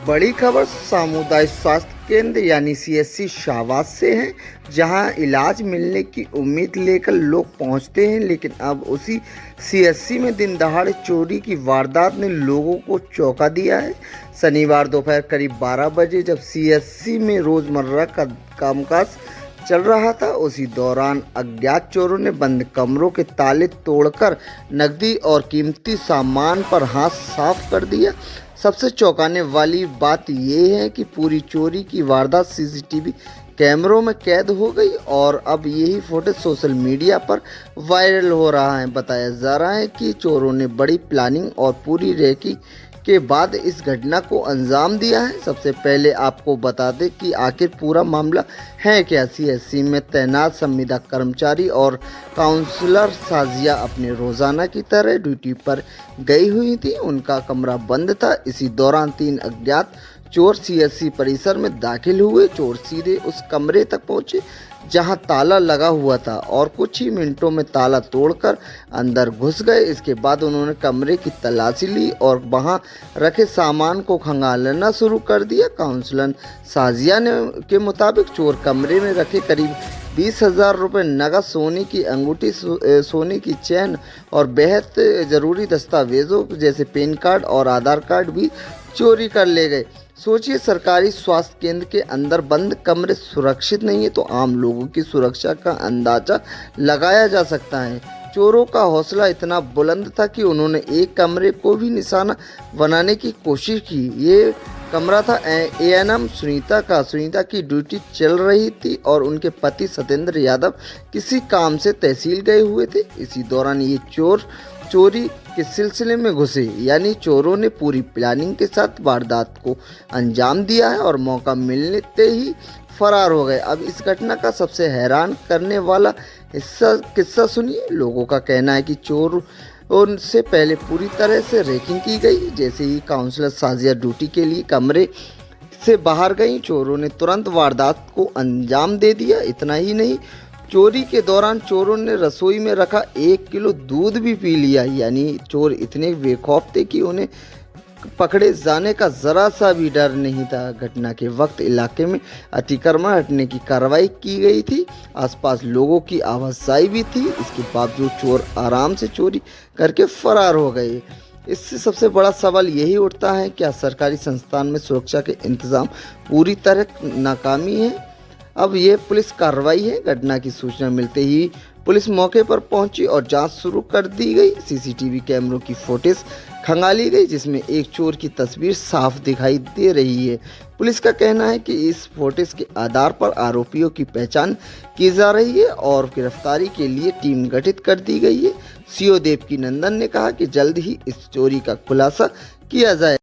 बड़ी खबर सामुदायिक स्वास्थ्य केंद्र यानी सीएससी शाहबाद से है, जहां इलाज मिलने की उम्मीद लेकर लोग पहुंचते हैं। लेकिन अब उसी सीएससी में दिन दहाड़े चोरी की वारदात ने लोगों को चौंका दिया है। शनिवार दोपहर करीब 12 बजे जब सीएससी में रोजमर्रा का कामकाज चल रहा था, उसी दौरान अज्ञात चोरों ने बंद कमरों के ताले तोड़कर नकदी और कीमती सामान पर हाथ साफ कर दिया। सबसे चौंकाने वाली बात यह है कि पूरी चोरी की वारदात सीसीटीवी कैमरों में कैद हो गई और अब यही फुटेज सोशल मीडिया पर वायरल हो रहा है। बताया जा रहा है कि चोरों ने बड़ी प्लानिंग और पूरी रेकी के बाद इस घटना को अंजाम दिया है। सबसे पहले आपको बता दें कि आखिर पूरा मामला है क्या। सीएससी में तैनात संविदा कर्मचारी और काउंसलर साजिया अपने रोजाना की तरह ड्यूटी पर गई हुई थी। उनका कमरा बंद था। इसी दौरान 3 अज्ञात चोर सीएससी परिसर में दाखिल हुए। चोर सीधे उस कमरे तक पहुंचे जहां ताला लगा हुआ था और कुछ ही मिनटों में ताला तोड़कर अंदर घुस गए। इसके बाद उन्होंने कमरे की तलाशी ली और वहां रखे सामान को खंगालना शुरू कर दिया। काउंसलर साजिया के मुताबिक चोर कमरे में रखे करीब 20,000 रुपये नगद, सोने की अंगूठी, सोने की चैन और बेहद ज़रूरी दस्तावेजों जैसे पैन कार्ड और आधार कार्ड भी चोरी कर ले गए। सोचिए, सरकारी स्वास्थ्य केंद्र के अंदर बंद कमरे सुरक्षित नहीं है तो आम लोगों की सुरक्षा का अंदाजा लगाया जा सकता है। चोरों का हौसला इतना बुलंद था कि उन्होंने एक कमरे को भी निशाना बनाने की कोशिश की। ये कमरा था एएनएम सुनीता का। सुनीता की ड्यूटी चल रही थी और उनके पति सत्येंद्र यादव किसी काम से तहसील गए हुए थे। इसी दौरान ये चोर चोरी के सिलसिले में घुसे, यानी चोरों ने पूरी प्लानिंग के साथ वारदात को अंजाम दिया है और मौका मिलते ही फरार हो गए। अब इस घटना का सबसे हैरान करने वाला किस्सा सुनिए। लोगों का कहना है कि चोर उनसे पहले पूरी तरह से रेकिंग की गई। जैसे ही काउंसलर साजिया ड्यूटी के लिए कमरे से बाहर गई, चोरों ने तुरंत वारदात को अंजाम दे दिया। इतना ही नहीं, चोरी के दौरान चोरों ने रसोई में रखा 1 किलो दूध भी पी लिया। यानी चोर इतने बेखौफ थे कि उन्हें पकड़े जाने का जरा सा भी डर नहीं था। घटना के वक्त इलाके में अतिक्रमण हटने की कार्रवाई की गई थी। आसपास लोगों की आवाजाही भी थी। इसके बावजूद चोर आराम से चोरी करके फरार हो गए। इससे सबसे बड़ा सवाल यही उठता है, क्या सरकारी संस्थान में सुरक्षा के इंतजाम पूरी तरह नाकामी है। अब ये पुलिस कार्रवाई है। घटना की सूचना मिलते ही पुलिस मौके पर पहुंची और जांच शुरू कर दी गई। सीसीटीवी कैमरों की फुटेज खंगाली गई, जिसमें एक चोर की तस्वीर साफ दिखाई दे रही है। पुलिस का कहना है कि इस फुटेज के आधार पर आरोपियों की पहचान की जा रही है और गिरफ्तारी के लिए टीम गठित कर दी गई है। सीओ देवकी नंदन ने कहा कि जल्द ही इस चोरी का खुलासा किया जाए।